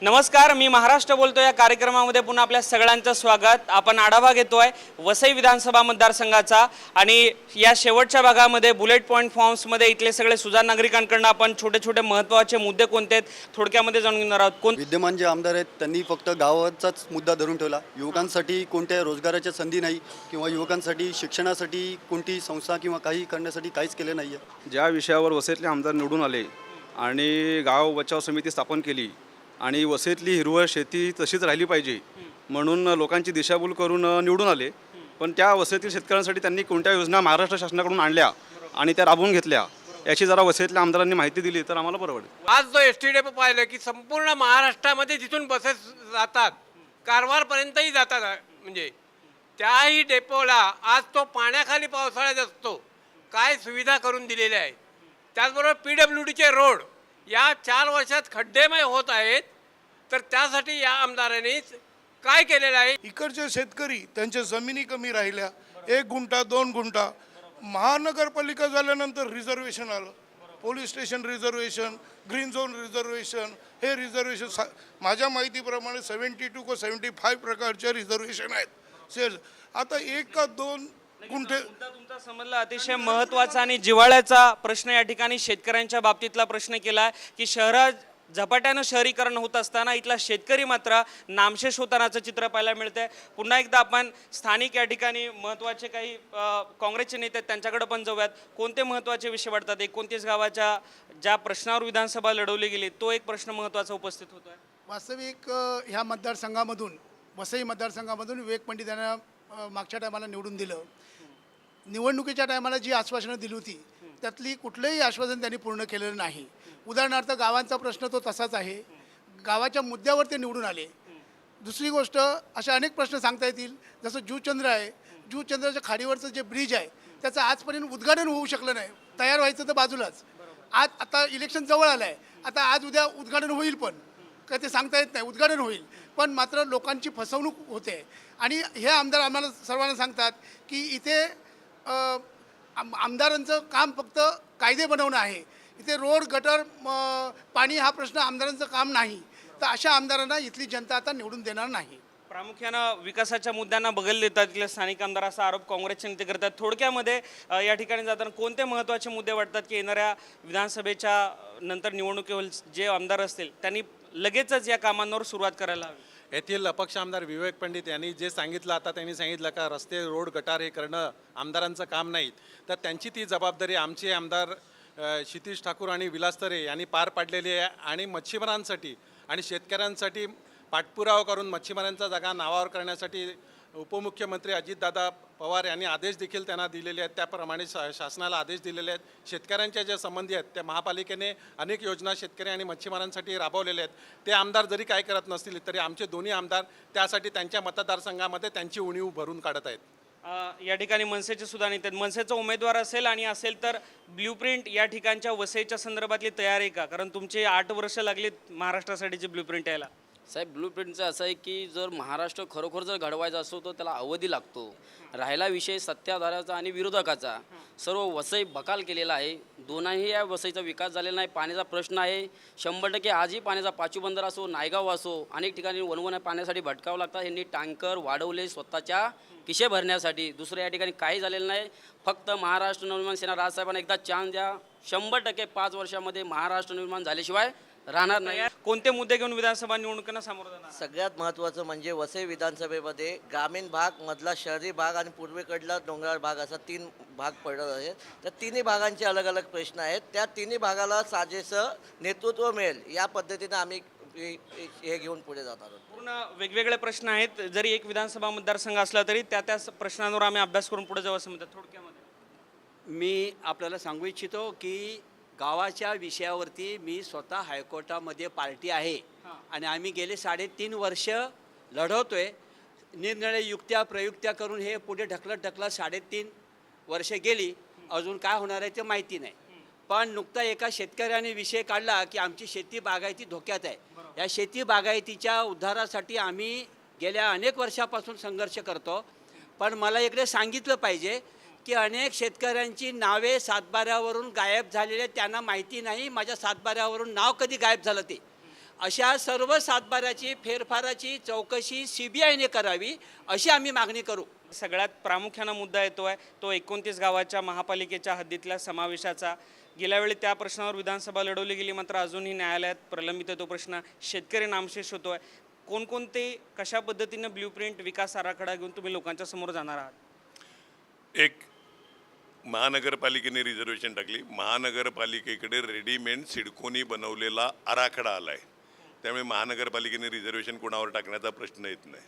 नमस्कार, मी महाराष्ट्र बोलतो या कार्यक्रमामध्ये पुन्हा आपल्या सगळ्यांचं स्वागत। आपण आढावा घेतोय वसई विधानसभा मतदारसंघाचा आणि या शेवटच्या भागामध्ये बुलेट पॉइंट फॉर्म्समध्ये इथले सगळे सुजाण नागरिकांकडून आपण छोटे छोटे महत्त्वाचे मुद्दे कोणते आहेत थोडक्यामध्ये जाणून घेणार आहोत। विद्यमान जे आमदार आहेत त्यांनी फक्त गावाचाच मुद्दा धरून ठेवला। युवकांसाठी कोणत्या रोजगाराच्या संधी नाही किंवा युवकांसाठी शिक्षणासाठी कोणती संस्था किंवा काही करण्यासाठी काहीच केले नाही आहे। ज्या विषयावर वसईतले आमदार निवडून आले आणि गाव बचाव समिती स्थापन केली आणि वसईतली हिरवळ शेती तशीच राहिली पाहिजे म्हणून लोकांची दिशाभूल करून निवडून आले, पण त्या वसईतील शेतकऱ्यांसाठी त्यांनी कोणत्या योजना महाराष्ट्र शासनाकडून आणल्या आणि त्या राबवून घेतल्या याची जरा वसईतल्या आमदारांनी माहिती दिली तर आम्हाला बरं वाटेल। आज जो एस टी डेपो पाहिलं की संपूर्ण महाराष्ट्रामध्ये जिथून बसेस जातात कारवारपर्यंतही जातात, म्हणजे त्याही डेपोला आज तो पाण्याखाली पावसाळ्यात असतो, काय सुविधा करून दिलेल्या आहेत। त्याचबरोबर PWDचे रोड या 4 वर्षात खड्डेमय होत आहेत, तर त्यासाठी या आमदारांनी काय केलेलं आहे। इकडचे शेतकरी त्यांच्या जमिनी कमी राहिल्या, 1 गुंठा 2 गुंठा, महानगरपालिका झाल्यानंतर रिझर्वेशन आलं, police station reservation, green zone reservation, हे रिझर्वेशन माझ्या माहितीप्रमाणे 72 को 75 प्रकारचे रिझर्वेशन आहेत सेल्स। आता 1 का 2 गुंठे तुमचा समजला अतिशय महत्त्वाचा आणि जिव्हाळ्याचा प्रश्न या ठिकाणी शेतकऱ्यांच्या बाबतीतला प्रश्न केला की शहरात झपाट्यानं शहरीकरण होत असताना इथला शेतकरी मात्र नामशेष होतानाचं चित्र पाहायला मिळतंय। पुन्हा एकदा आपण स्थानिक या ठिकाणी महत्त्वाचे काही काँग्रेसचे नेते आहेत त्यांच्याकडे पण जाऊयात। कोणते महत्त्वाचे विषय वाटतात? 29 गावाच्या ज्या प्रश्नावर विधानसभा लढवली गेली तो एक प्रश्न महत्त्वाचा उपस्थित होतोय। वास्तविक ह्या मतदारसंघामधून वसई मतदारसंघामधून विवेक पंडित यांना मागच्या टायमाला निवडून दिलं। निवडणुकीच्या टायमाला जी आश्वासनं दिली होती त्यातली कुठलंही आश्वासन त्यांनी पूर्ण केलेलं नाही। उदाहरणार्थ गावांचा प्रश्न तो तसाच आहे, गावाच्या मुद्द्यावर ते निवडून आले। दुसरी गोष्ट अशा अनेक प्रश्न सांगता येतील, जसं जुचंद्र आहे, जुचंद्राच्या खाडीवरचं जे ब्रिज आहे त्याचं आजपर्यंत उद्घाटन होऊ शकलं नाही, तयार व्हायचं तर बाजूलाच। आता इलेक्शन जवळ आलं आहे, आता आज उद्या उद्घाटन होईल, पण काय ते सांगता येत नाही, उद्घाटन होईल पण मात्र लोकांची फसवणूक होते। आणि हे आमदार आम्हाला सर्वांना सांगतात की इथे आमदारांचं काम फक्त कायदे बनवणं आहे, इथे रोड गटर पाणी हा प्रश्न आमदारांचं काम नाही। तर अशा आमदारांना इथली जनता आता निवडून देणार नाही। प्रामुख्यानं विकासाच्या मुद्द्यांना बगल देतात इथले स्थानिक आमदार असा आरोप काँग्रेसचे नेते करतात। थोडक्यामध्ये या ठिकाणी जाताना कोणते महत्त्वाचे मुद्दे वाटतात की येणाऱ्या विधानसभेच्या नंतर निवडणुकीवर जे आमदार असतील त्यांनी लगेचच या कामांवर सुरुवात करायला हवी? येथील अपक्ष आमदार विवेक पंडित यांनी जे सांगितलं, आता त्यांनी सांगितलं का रस्ते रोड गटार हे करणं आमदारांचं काम नाहीत, तर त्यांची ती जबाबदारी आमचे आमदार क्षितिज ठाकूर आणि विलास तरे यांनी पार पाडलेली आहे। आणि मच्छीमारांसाठी आणि शेतकऱ्यांसाठी पाठपुरावा करून मच्छीमारांच्या जागा नावावर करण्यासाठी उपमुख्यमंत्री अजितदादा पवार यांनी आदेश देखील त्यांना दिलेले आहेत, त्याप्रमाणे शासनाला आदेश दिलेले आहेत। शेतकऱ्यांच्या ज्या संबंधी आहेत त्या महापालिकेने अनेक योजना शेतकरी आणि मच्छीमारांसाठी राबवलेल्या आहेत। ते आमदार जरी काय करत नसतील तरी आमचे दोन्ही आमदार त्यासाठी त्यांच्या मतदारसंघामध्ये त्यांची उणीव भरून काढत आहेत। या ठिकाणी मनसेचे सुद्धा नेते, मनसेचा उमेदवार असेल आणि असेल तर ब्ल्यूप्रिंट या ठिकाणच्या वसईच्या संदर्भातली तयारी आहे का? कारण तुमचे 8 वर्ष लागलीत महाराष्ट्रासाठीची ब्ल्यूप्रिंट यायला। साहेब, ब्लूप्रिंटचं असं आहे की जर महाराष्ट्र खरोखर जर घडवायचा असतो तर त्याला अवधी लागतो। राहिला विषय सत्ताधाऱ्याचा आणि विरोधकाचा, सर्व वसई बकाल केलेला आहे, दोनही या वसईचा विकास झालेला नाही। पाण्याचा प्रश्न आहे 100%, आजही पाण्याचा पाचूबंदर असो नायगाव असो अनेक ठिकाणी वनवण्या पाण्यासाठी भटकावं लागतात। यांनी टँकर वाढवले स्वतःच्या खिशे भरण्यासाठी, दुसरं या ठिकाणी काही झालेलं नाही। फक्त महाराष्ट्र नवनिर्माण सेना राजसाहेबांना एकदा चान्स द्या, 100% 5 वर्षामध्ये महाराष्ट्र निर्माण झाल्याशिवाय राहणार नाही। कोणते मुद्दे घेऊन विधानसभा निवडणुकींना सामोरं जाणार? सगळ्यात महत्त्वाचं म्हणजे वसई विधानसभेमध्ये ग्रामीण भाग, मधला शहरी भाग आणि पूर्वेकडला डोंगराळ भाग असा 3 भाग पडत आहेत। तर तिन्ही भागांचे अलग अलग प्रश्न आहेत, त्या तिन्ही भागाला साजेसं नेतृत्व मिळेल या पद्धतीने आम्ही हे घेऊन पुढे जात आहोत। पूर्ण वेगवेगळे प्रश्न आहेत, जरी एक विधानसभा मतदारसंघ असला तरी त्या प्रश्नांवर आम्ही अभ्यास करून पुढे जाऊ असं म्हणतात। थोडक्यामध्ये मी आपल्याला सांगू इच्छितो की गावाच्या विषयावरती मी स्वतः हायकोर्टामध्ये पार्टी आहे आणि आम्ही गेले 3.5 वर्ष लढवतोय। निरनिराळ्या युक्त्या प्रयुक्त्या करून हे पुढे ढकलत 3.5 वर्ष गेली, अजून काय होणार आहे ते माहिती नाही। पण नुकता एका शेतकऱ्याने विषय काढला की आमची शेती बागायती धोक्यात आहे। या शेती बागायतीच्या उद्धारासाठी आम्ही गेल्या अनेक वर्षापासून संघर्ष करतो, पण मला इकडे सांगितलं पाहिजे की अनेक शेतकऱ्यांची नावे सातबाऱ्यावरून गायब झालेले, त्यांना माहिती नाही माझ्या सातबाऱ्यावरून नाव कधी गायब झालं ते। अशा सर्व सातबाऱ्याची फेरफाराची चौकशी CBIने करावी अशी आम्ही मागणी करू. सगळ्यात प्रामुख्यानं मुद्दा येतोय तो 29 गावाच्या महापालिकेच्या हद्दीतल्या समावेशाचा. गेल्या वेळी त्या प्रश्नावर विधानसभा लढवली गेली, मात्र अजूनही न्यायालयात प्रलंबित आहे तो प्रश्न. शेतकरी नामशेष होतोय. कोणकोणते कशा पद्धतीनं ब्ल्यूप्रिंट विकास आराखडा घेऊन तुम्ही लोकांच्या समोर जाणार आहात? एक महानगरपालिकेने रिझर्वेशन टाकली. महानगरपालिकेकडे रेडीमेड सिडकोनी बनवलेला आराखडा आला आहे, त्यामुळे महानगरपालिकेने रिझर्वेशन कोणावर टाकण्याचा प्रश्न येत नाही.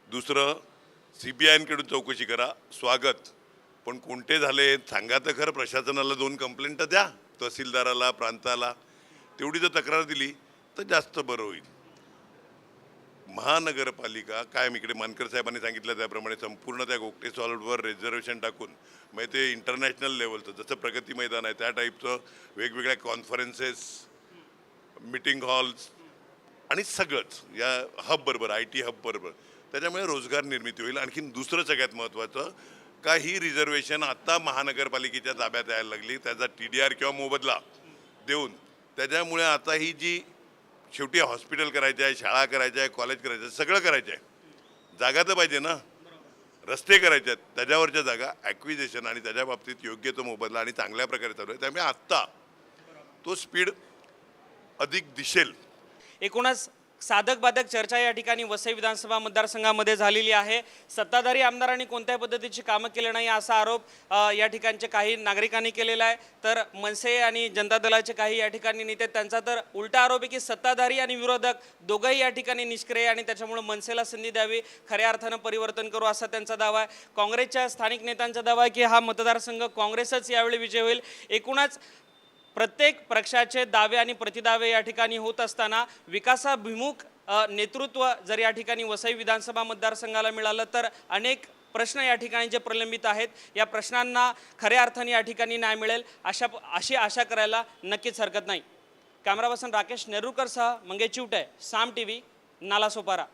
दुसरं, CBIकडून चौकशी करा, स्वागत, पण कोणते झाले सांगा तर खरं. प्रशासनाला 2 कंप्लेंट द्या, तहसीलदाराला, प्रांताला. तेवढी जर तक्रार दिली तर जास्त बरं होईल. महानगरपालिका कायम इकडे मानकर साहेबांनी सांगितलं त्याप्रमाणे संपूर्ण त्या गोगटे सॉल्टवर रिझर्वेशन टाकून, म्हणजे ते इंटरनॅशनल लेवलचं जसं प्रगती मैदान आहे त्या टाईपचं वेगवेगळ्या कॉन्फरन्सेस, मीटिंग हॉल्स आणि सगळंच या हब बरोबर, IT हब बरोबर, त्याच्यामुळे रोजगार निर्मिती होईल. आणखीन दुसरं सगळ्यात महत्त्वाचं, का ही रिझर्वेशन आता महानगरपालिकेच्या ताब्यात यायला लागली, त्याचा TDR किंवा मोबदला देऊन त्याच्यामुळे आता ही जी शेवटी हॉस्पिटल करायचं आहे, शाळा करायच्या आहे, कॉलेज करायचं आहे, सगळं करायचं आहे, जागा तर पाहिजे ना, रस्ते करायचे आहेत, त्याच्यावरच्या जागा ॲक्विजेशन आणि त्याच्या बाबतीत योग्य तो मोबदला आणि चांगल्या प्रकारे चालू आहे. त्यामुळे आत्ता तो स्पीड अधिक दिसेल. एकूणच साधक बाधक चर्चा या ठिकाणी वसई विधानसभा मतदारसंघामध्ये झालेली आहे. सत्ताधारी आमदारांनी कोणत्याही पद्धतीची कामं केली नाही असा आरोप या ठिकाणचे काही नागरिकांनी केलेला आहे. तर मनसे आणि जनता दलाचे काही या ठिकाणी नेते, त्यांचा तर उलटा आरोप आहे की सत्ताधारी आणि विरोधक दोघंही या ठिकाणी निष्क्रिय आणि त्याच्यामुळे मनसेला संधी द्यावी, खऱ्या अर्थानं परिवर्तन करू असा त्यांचा दावा आहे. काँग्रेसच्या स्थानिक नेत्यांचा दावा आहे की हा मतदारसंघ काँग्रेसच यावेळी विजय होईल. एकूणच प्रत्येक पक्षाचे दावे आणि प्रतिदावे या ठिकाणी होत असताना विकासाभिमुख नेतृत्व जर या ठिकाणी वसई विधानसभा मतदारसंघाला मिळालं तर अनेक प्रश्न या ठिकाणी जे प्रलंबित आहेत या प्रश्नांना खऱ्या अर्थाने या ठिकाणी न्याय मिळेल अशी आशा करायला नक्कीच हरकत नाही. कॅमेरा पर्सन राकेश नेरुरकरसह मंगेश चिवटे, साम TV, नालासोपारा.